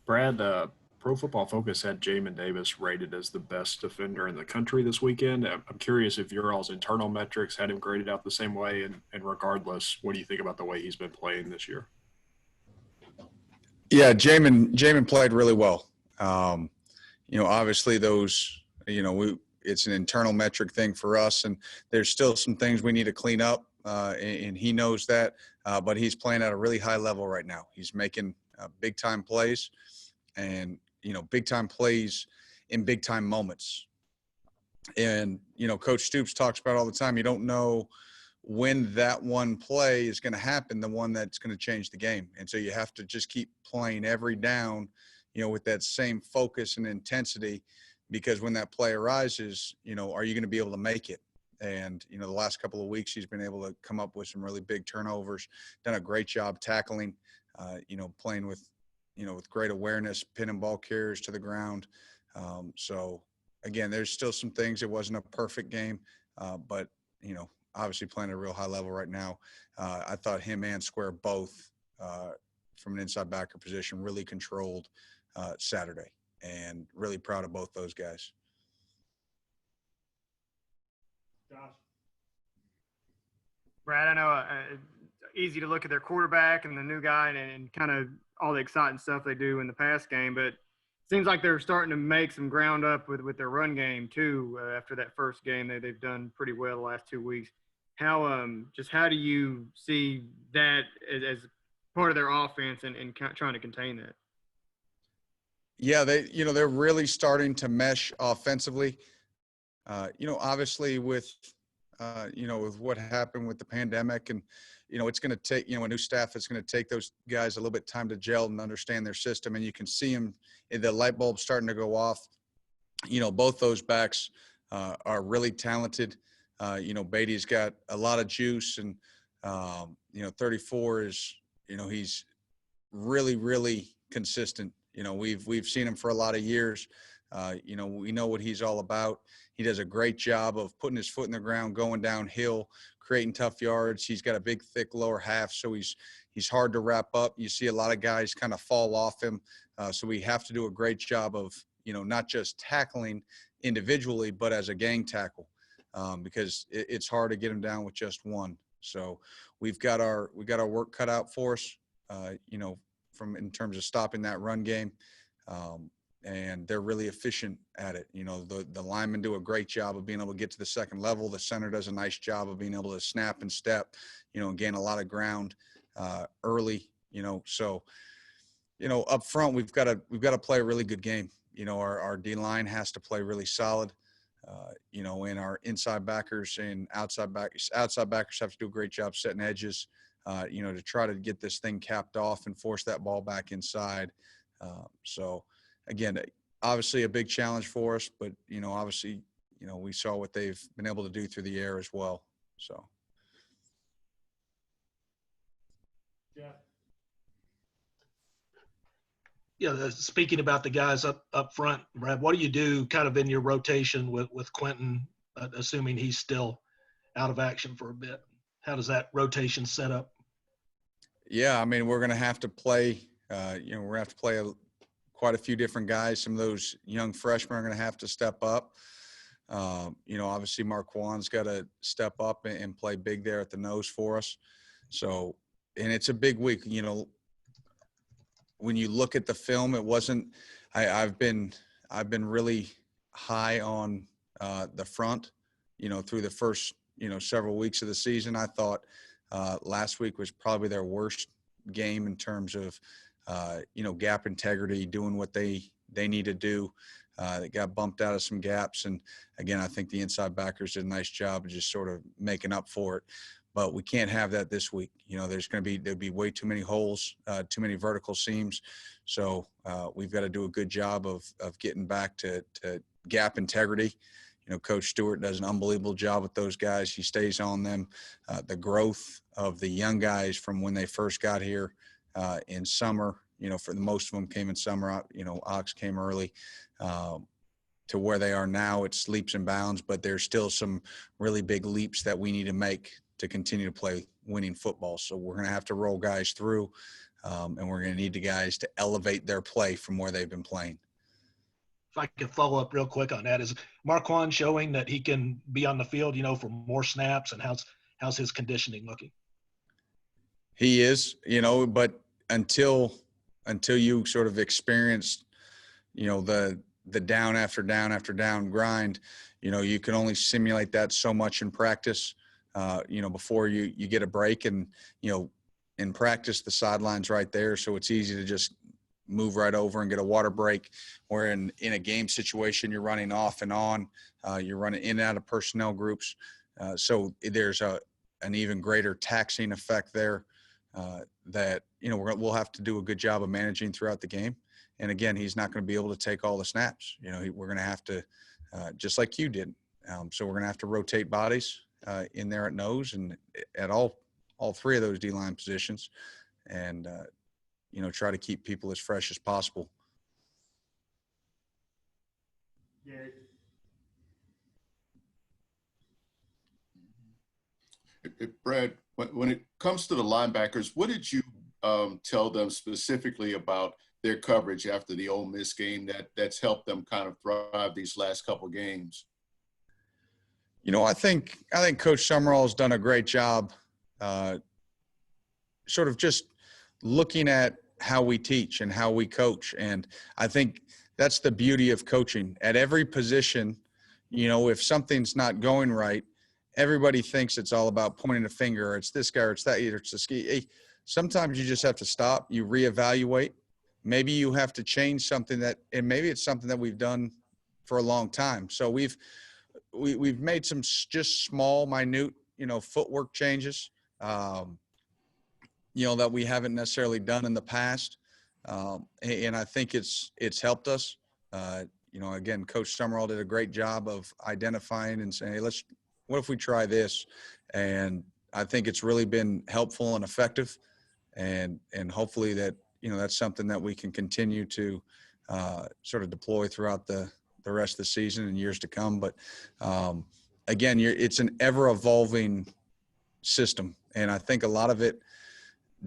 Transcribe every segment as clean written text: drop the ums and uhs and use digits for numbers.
Brad, Pro Football Focus had Jamin Davis rated as the best defender in the country this weekend. I'm curious if your all's internal metrics had him graded out the same way, and regardless, what do you think about the way he's been playing this year? Yeah, Jamin played really well. Obviously it's an internal metric thing for us, and there's still some things we need to clean up, and he knows that. But he's playing at a really high level right now. He's making big time plays, and big time plays in big time moments. And Coach Stoops talks about all the time. You don't know when that one play is going to happen, the one that's going to change the game. And so you have to just keep playing every down, with that same focus and intensity, because when that play arises, are you going to be able to make it? And, the last couple of weeks, he's been able to come up with some really big turnovers, done a great job tackling, playing with great awareness, pinning ball carriers to the ground. So again, there's still some things. It wasn't a perfect game, but, obviously playing at a real high level right now. I thought him and Square both, from an inside backer position, really controlled Saturday, and really proud of both those guys. Josh. Brad, I know easy to look at their quarterback and the new guy and kind of all the exciting stuff they do in the pass game, but it seems like they're starting to make some ground up with their run game too. After that first game, they've done pretty well the last 2 weeks. How do you see that as part of their offense and trying to contain that? Yeah, they're really starting to mesh offensively. Obviously with what happened with the pandemic, and it's going to take a new staff. It's going to take those guys a little bit time to gel and understand their system, and you can see them, the light bulb starting to go off. Both those backs are really talented. Beatty's got a lot of juice, and 34 is he's really, really consistent. We've seen him for a lot of years. We know what he's all about. He does a great job of putting his foot in the ground, going downhill, creating tough yards. He's got a big, thick lower half, so he's hard to wrap up. You see a lot of guys kind of fall off him, so we have to do a great job of not just tackling individually, but as a gang tackle, because it's hard to get him down with just one. So we've got our work cut out for us, from in terms of stopping that run game. And they're really efficient at it. The linemen do a great job of being able to get to the second level. The center does a nice job of being able to snap and step, and gain a lot of ground early. So up front we've got to play a really good game. Our D line has to play really solid. And our inside backers and outside backers have to do a great job setting edges, to try to get this thing capped off and force that ball back inside. So again, obviously a big challenge for us, but obviously, we saw what they've been able to do through the air as well. So. Yeah. Yeah, speaking about the guys up front, Brad, what do you do kind of in your rotation with Quentin, assuming he's still out of action for a bit? How does that rotation set up? Yeah, I mean, we're going to have to play, we're going to have to play quite a few different guys. Some of those young freshmen are going to have to step up. Obviously Marquand's got to step up and play big there at the nose for us. So, and it's a big week. When you look at the film, it wasn't. I've been really high on the front. Through the first several weeks of the season, I thought last week was probably their worst game in terms of gap integrity, doing what they need to do. They got bumped out of some gaps, and again, I think the inside backers did a nice job of just sort of making up for it. But we can't have that this week. There'll be way too many holes, too many vertical seams. So we've got to do a good job of getting back to gap integrity. Coach Stewart does an unbelievable job with those guys. He stays on them. The growth of the young guys from when they first got here in summer, for the most of them came in summer. Ox came early. To where they are now, it's leaps and bounds, but there's still some really big leaps that we need to make to continue to play winning football. So we're going to have to roll guys through. And we're going to need the guys to elevate their play from where they've been playing. If I could follow up real quick on that, is Marquand showing that he can be on the field, for more snaps, and how's his conditioning looking? He is, but until you sort of experience, the down after down after down grind, you can only simulate that so much in practice, before you get a break. And, in practice, the sideline's right there. So it's easy to just move right over and get a water break, where in a game situation, you're running off and on, you're running in and out of personnel groups. So there's an even greater taxing effect there that, we'll have to do a good job of managing throughout the game. And again, he's not going to be able to take all the snaps. We're going to have to, just like you did. So we're going to have to rotate bodies in there at nose and at all three of those D-line positions, and, try to keep people as fresh as possible. Yeah. Brad, when it comes to the linebackers, what did you tell them specifically about their coverage after the Ole Miss game that's helped them kind of thrive these last couple games? I think Coach Summerall has done a great job, sort of just looking at how we teach and how we coach. And I think that's the beauty of coaching. At every position, if something's not going right, everybody thinks it's all about pointing a finger, or it's this guy, or it's that, or it's the ski. Hey, sometimes you just have to stop. You reevaluate. Maybe you have to change something and maybe it's something that we've done for a long time. So we've made some just small, minute, footwork changes, that we haven't necessarily done in the past. And I think it's helped us. Again, Coach Summerall did a great job of identifying and saying, hey, what if we try this? And I think it's really been helpful and effective. And hopefully that's something that we can continue to sort of deploy throughout the rest of the season and years to come. But again, it's an ever evolving system. And I think a lot of it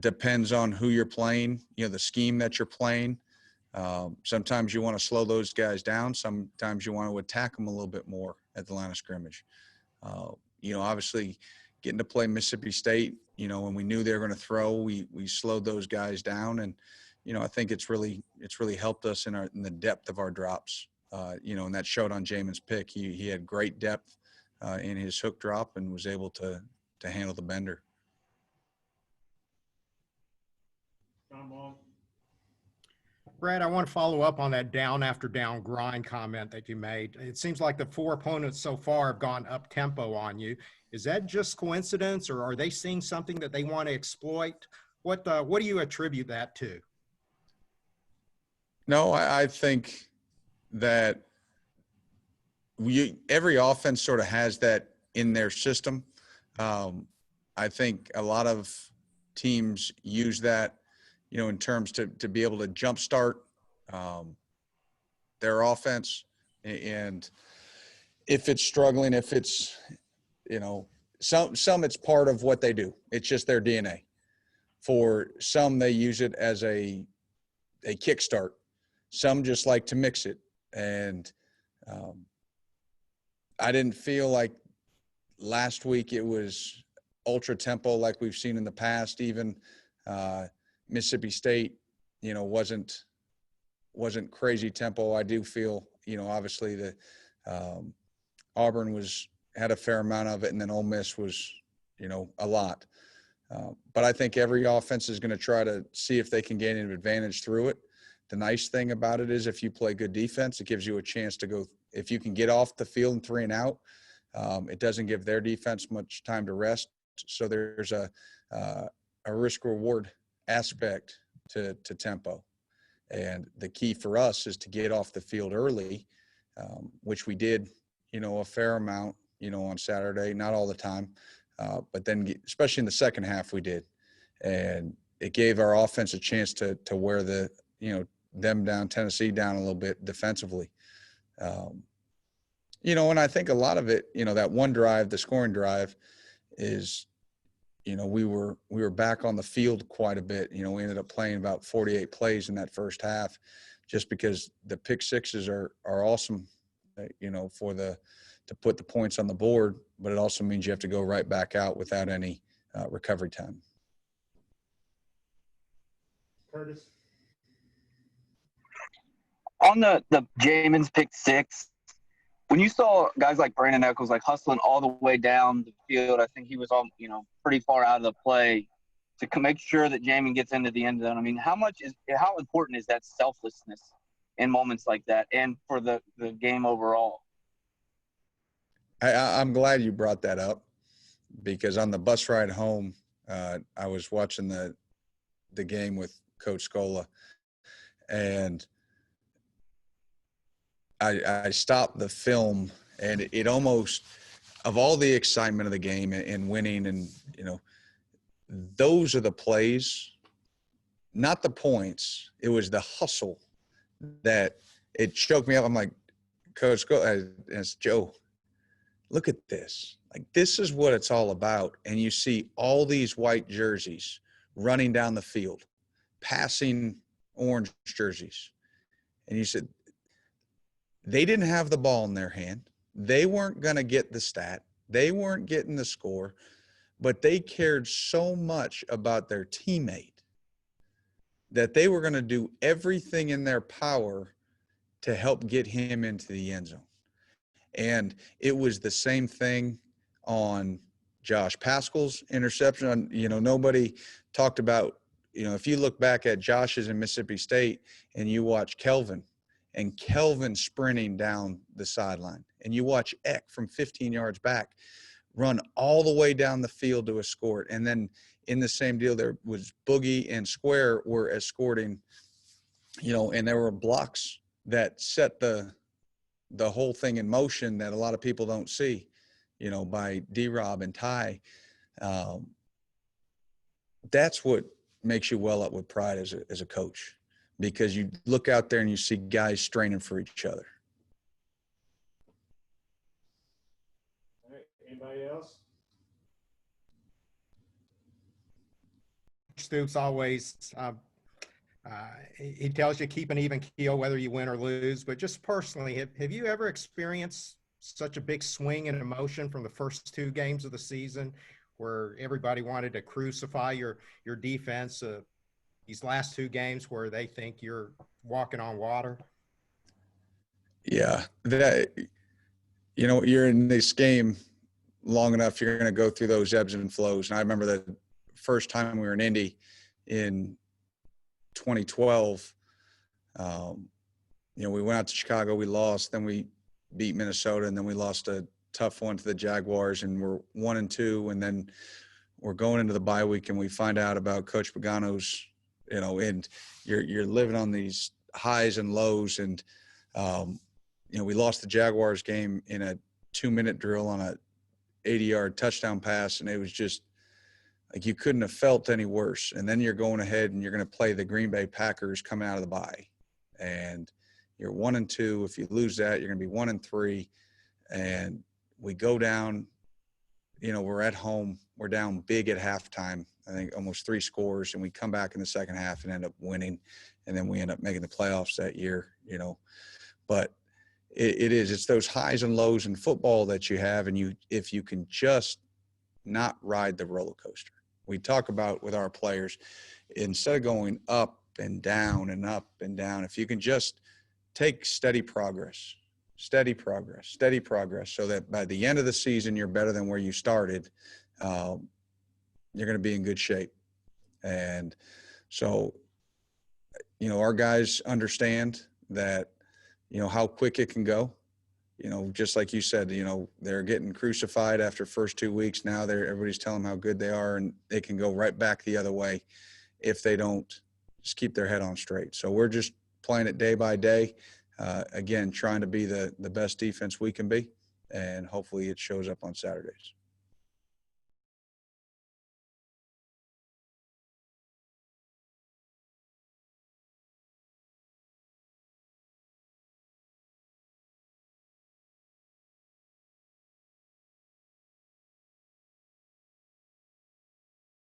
depends on who you're playing, the scheme that you're playing. Sometimes you want to slow those guys down. Sometimes you want to attack them a little bit more at the line of scrimmage. Obviously getting to play Mississippi State, when we knew they were going to throw, we slowed those guys down. And, I think it's really helped us in the depth of our drops, and that showed on Jamin's pick. He had great depth in his hook drop and was able to handle the bender. John Long. Brad, I want to follow up on that down after down grind comment that you made. It seems like the 4 opponents so far have gone up tempo on you. Is that just coincidence, or are they seeing something that they want to exploit? What do you attribute that to? No, I think that every offense sort of has that in their system. I think a lot of teams use that, in terms to be able to jumpstart their offense. And if it's struggling, if it's, some it's part of what they do. It's just their DNA. For some, they use it as a kickstart. Some just like to mix it. And I didn't feel like last week it was ultra tempo like we've seen in the past. Even Mississippi State, wasn't crazy tempo. I do feel, obviously the Auburn had a fair amount of it, and then Ole Miss was, a lot. But I think every offense is going to try to see if they can gain an advantage through it. The nice thing about it is if you play good defense, it gives you a chance to go. If you can get off the field and 3 and out, it doesn't give their defense much time to rest. So there's a risk-reward aspect to tempo. And the key for us is to get off the field early, which we did, a fair amount, on Saturday, not all the time. But then especially in the second half we did. And it gave our offense a chance to wear them down, Tennessee down a little bit defensively. And I think a lot of it, that one drive, the scoring drive is, we were back on the field quite a bit. We ended up playing about 48 plays in that first half, just because the pick sixes are awesome, to put the points on the board, but it also means you have to go right back out without any recovery time. Curtis. On the Jamin's pick six, when you saw guys like Brandon Echols like hustling all the way down the field, I think he was all pretty far out of the play to make sure that Jamin gets into the end zone. I mean, how important is that selflessness in moments like that, and for the game overall? I'm glad you brought that up, because on the bus ride home, I was watching the game with Coach Scola, and I stopped the film, and it almost, of all the excitement of the game and winning, and those are the plays, not the points. It was the hustle that it choked me up. I'm like, Coach Scola, it's Joe, look at this. Like, this is what it's all about. And you see all these white jerseys running down the field, passing orange jerseys. And you said, they didn't have the ball in their hand. They weren't going to get the stat. They weren't getting the score, but they cared so much about their teammate that they were going to do everything in their power to help get him into the end zone. And it was the same thing on Josh Paschal's interception. Nobody talked about, if you look back at Josh's in Mississippi State and you watch Kelvin sprinting down the sideline, and you watch Eck from 15 yards back run all the way down the field to escort. And then in the same deal, there was Boogie and Square were escorting, and there were blocks that set the whole thing in motion that a lot of people don't see, by D-Rob and Ty. That's what makes you well up with pride as a coach, because you look out there and you see guys straining for each other. All right. Anybody else? Stoops always, he tells you keep an even keel whether you win or lose. But just personally, have you ever experienced such a big swing in emotion from the first two games of the season, where everybody wanted to crucify your defense? These last two games where they think you're walking on water? Yeah, you're in this game long enough, you're going to go through those ebbs and flows. And I remember the first time we were in Indy in 2012, we went out to Chicago, we lost, then we beat Minnesota, and then we lost a tough one to the Jaguars, and we're 1-2, and then we're going into the bye week, and we find out about Coach Pagano's, and you're living on these highs and lows. And, we lost the Jaguars game in a 2-minute drill on a 80-yard touchdown pass, and it was just like you couldn't have felt any worse. And then you're going ahead and you're going to play the Green Bay Packers coming out of the bye, and you're 1-2. If you lose that, you're going to be 1-3. And we go down, we're at home. We're down big at halftime, I think almost 3 scores, and we come back in the second half and end up winning. And then we end up making the playoffs that year, But it's those highs and lows in football that you have, and if you can just not ride the roller coaster. We talk about with our players, instead of going up and down and up and down, if you can just take steady progress, so that by the end of the season, you're better than where you started, you're going to be in good shape. And so, our guys understand that, how quick it can go. Just like you said, they're getting crucified after first 2 weeks. Now everybody's telling them how good they are, and they can go right back the other way if they don't just keep their head on straight. So we're just playing it day by day. Again, trying to be the best defense we can be, and hopefully it shows up on Saturdays.